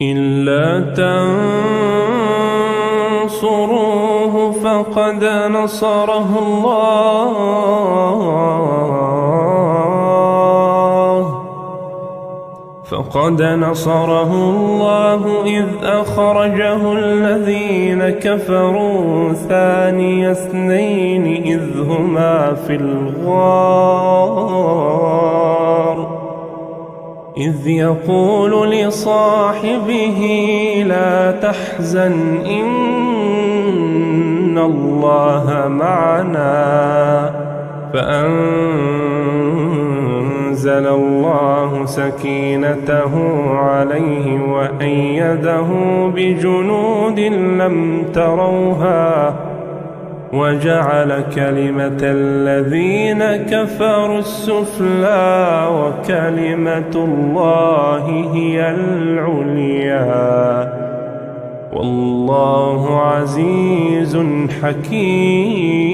إلا تنصروه فقد نصره الله إذ أخرجه الذين كفروا ثاني اثنين إذ هما في الغار إذ يقول لصاحبه لا تحزن إن الله معنا فأنزل الله سكينته عليه وأيده بجنود لم تروها وجعل كلمة الذين كفروا السفلى وكلمة الله هي العليا والله عزيز حكيم.